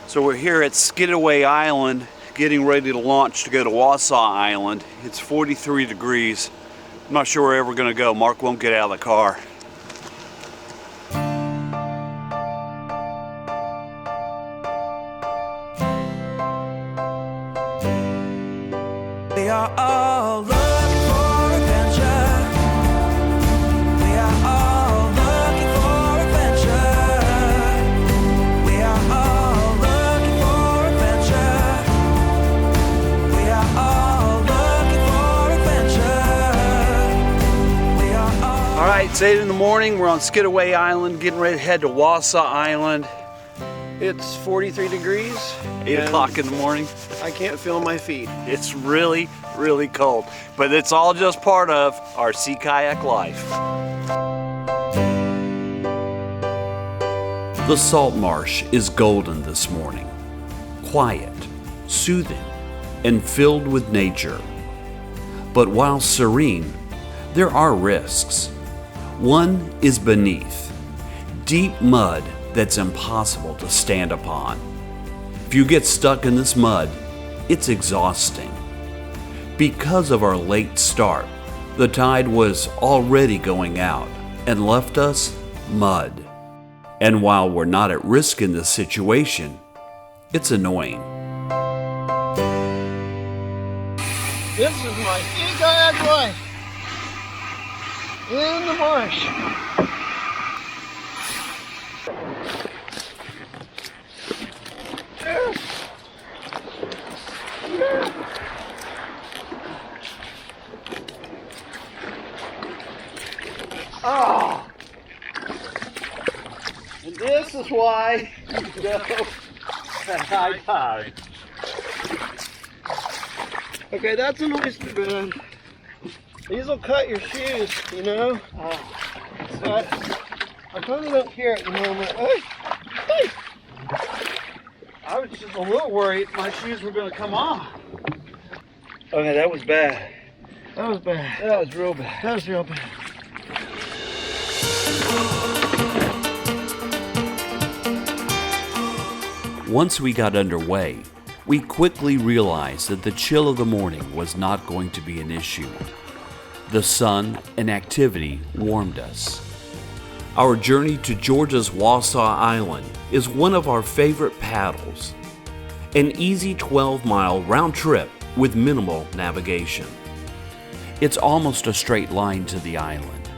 So we're here at Skidaway Island, getting ready to launch to go to Wassaw Island. It's 43 degrees. I'm not sure where we're gonna go. Mark won't get out of the car. We are all looking for adventure. We are all looking for adventure. We are all looking for adventure. We are all looking for adventure. We are all. All right, it's 8 in the morning. We're on Skidaway Island, getting ready to head to Wassaw Island. It's 43 degrees. 8 and o'clock in the morning. I can't feel my feet. It's really, really cold, but it's all just part of our sea kayak life. The salt marsh is golden this morning, quiet, soothing, and filled with nature. But while serene, there are risks. One is beneath, deep mud that's impossible to stand upon. If you get stuck in this mud, it's exhausting. Because of our late start, the tide was already going out and left us mud. And while we're not at risk in this situation, it's annoying. This is my sea kayak life. In the marsh. Oh. And this is why you go at high tide. Okay, that's an oyster bed. These will cut your shoes, you know. But I kind of don't care at the moment. Hey, hey. I was just a little worried my shoes were going to come off. Okay, that was bad. That was bad. That was real bad. That was real bad. Once we got underway, we quickly realized that the chill of the morning was not going to be an issue. The sun and activity warmed us. Our journey to Georgia's Wassaw Island is one of our favorite paddles. An easy 12-mile round trip with minimal navigation. It's almost a straight line to the island.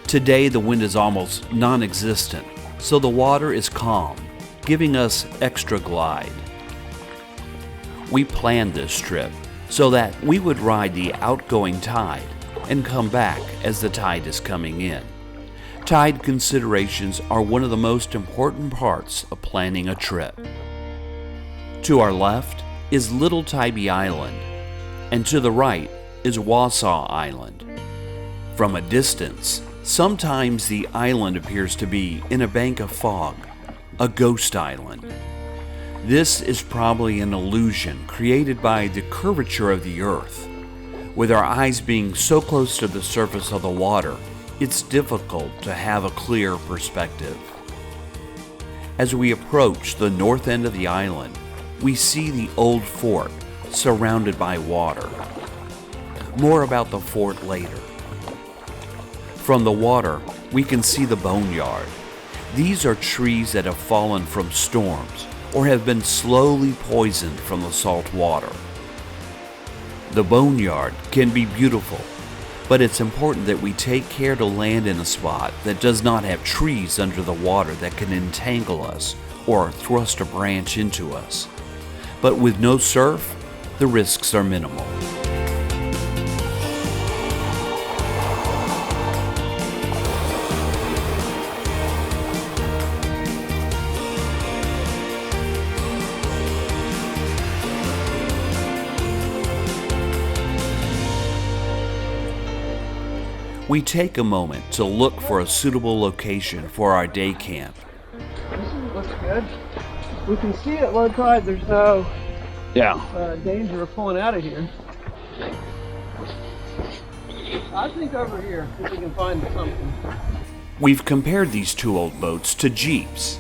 Today the wind is almost non-existent, so the water is calm, giving us extra glide. We planned this trip so that we would ride the outgoing tide and come back as the tide is coming in. Tide considerations are one of the most important parts of planning a trip. To our left is Little Tybee Island, and to the right is Wassaw Island. From a distance, sometimes the island appears to be in a bank of fog, a ghost island. This is probably an illusion created by the curvature of the earth. With our eyes being so close to the surface of the water, it's difficult to have a clear perspective. As we approach the north end of the island, we see the old fort surrounded by water. More about the fort later. From the water, we can see the boneyard. These are trees that have fallen from storms or have been slowly poisoned from the salt water. The boneyard can be beautiful, but it's important that we take care to land in a spot that does not have trees under the water that can entangle us or thrust a branch into us. But with no surf, the risks are minimal. We take a moment to look for a suitable location for our day camp. This looks good. We can see at low tide there's no danger of pulling out of here. I think over here, if we can find something. We've compared these two old boats to Jeeps.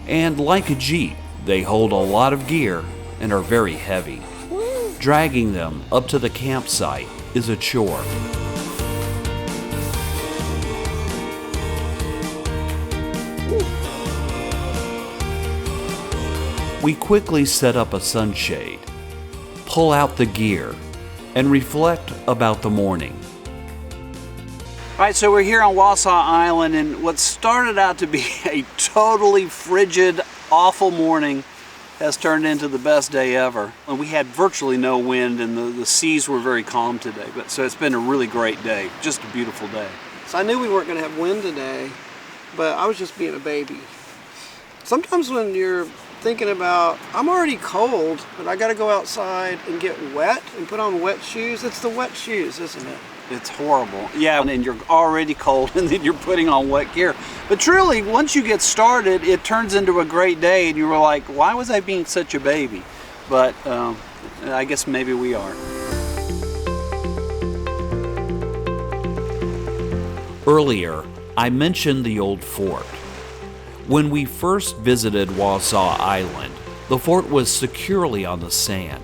And like a Jeep, they hold a lot of gear and are very heavy. Dragging them up to the campsite is a chore. We quickly set up a sunshade, pull out the gear, and reflect about the morning. All right, so we're here on Wassaw Island, and what started out to be a totally frigid, awful morning has turned into the best day ever. And we had virtually no wind, and the seas were very calm today. So it's been a really great day, just a beautiful day. So I knew we weren't going to have wind today, but I was just being a baby. Sometimes when you're thinking about, I'm already cold, but I got to go outside and get wet and put on wet shoes. It's the wet shoes, isn't it? It's horrible. Yeah, and you're already cold and then you're putting on wet gear. But truly, once you get started, it turns into a great day and you were like, why was I being such a baby? But I guess maybe we are. Earlier, I mentioned the old fort. When we first visited Wassaw Island, the fort was securely on the sand.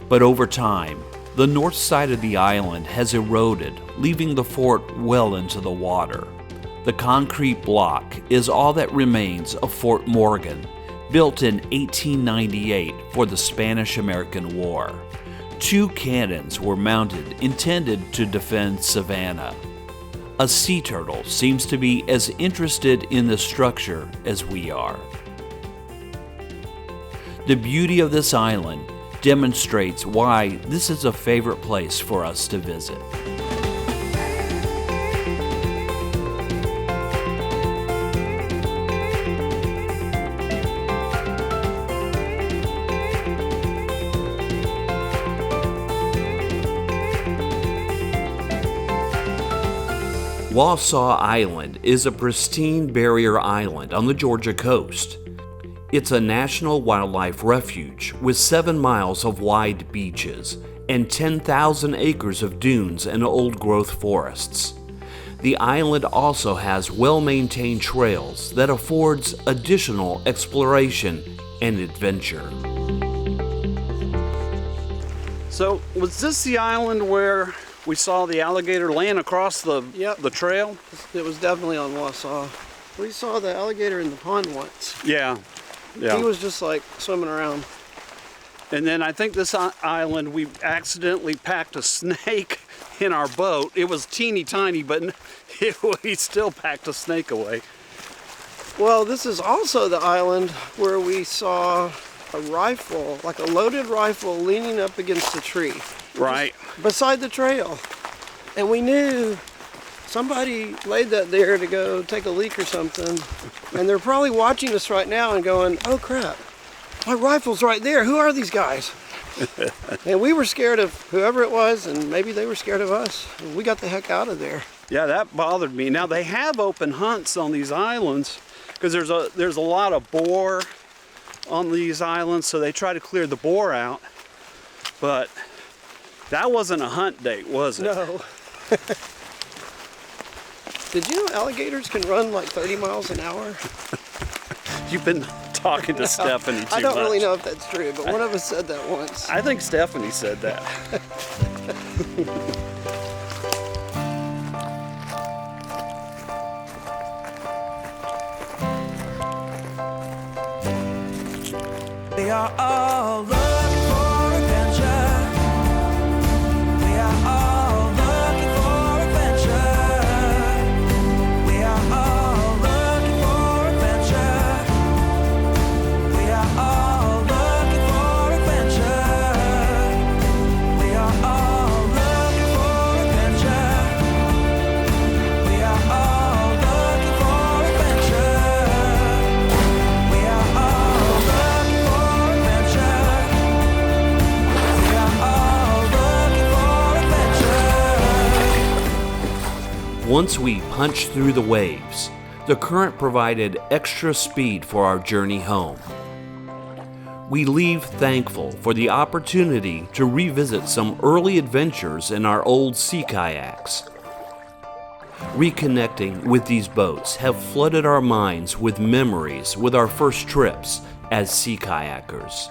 But over time, the north side of the island has eroded, leaving the fort well into the water. The concrete block is all that remains of Fort Morgan, built in 1898 for the Spanish-American War. 2 cannons were mounted intended to defend Savannah. A sea turtle seems to be as interested in the structure as we are. The beauty of this island demonstrates why this is a favorite place for us to visit. Wassaw Island is a pristine barrier island on the Georgia coast. It's a national wildlife refuge with 7 miles of wide beaches and 10,000 acres of dunes and old-growth forests. The island also has well-maintained trails that affords additional exploration and adventure. So, was this the island where we saw the alligator land across the trail? It was definitely on Wassaw. We saw the alligator in the pond once. Yeah. He was just like swimming around. And then I think this island, we accidentally packed a snake in our boat. It was teeny tiny, but we still packed a snake away. Well, this is also the island where we saw a rifle, like a loaded rifle leaning up against a tree. Right. Beside the trail. And we knew somebody laid that there to go take a leak or something. And they're probably watching us right now and going, oh crap, my rifle's right there. Who are these guys? And we were scared of whoever it was, and maybe they were scared of us. And we got the heck out of there. Yeah, that bothered me. Now they have open hunts on these islands because there's a lot of boar on these islands, so they try to clear the boar out. But that wasn't a hunt date, was it? No. Did you know alligators can run like 30 miles an hour? You've been talking to Stephanie too much. I don't really know if that's true, but one of us said that once. I think Stephanie said that. We are all looking for adventure. We are all looking for adventure. We are all looking for adventure. We are all looking for adventure. We are all looking for adventure. We are all looking for adventure. We are all looking for Once we punched through the waves, the current provided extra speed for our journey home. We leave thankful for the opportunity to revisit some early adventures in our old sea kayaks. Reconnecting with these boats have flooded our minds with memories with our first trips as sea kayakers.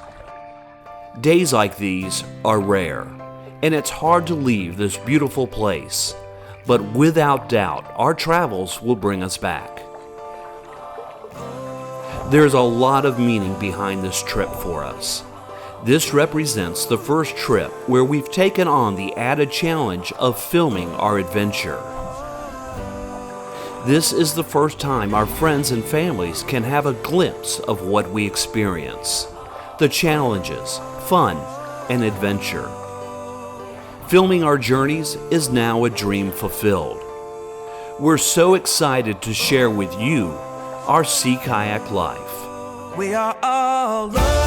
Days like these are rare, and it's hard to leave this beautiful place, but without doubt, our travels will bring us back. There's a lot of meaning behind this trip for us. This represents the first trip where we've taken on the added challenge of filming our adventure. This is the first time our friends and families can have a glimpse of what we experience, the challenges, fun, and adventure. Filming our journeys is now a dream fulfilled. We're so excited to share with you our sea kayak life. We are all loved.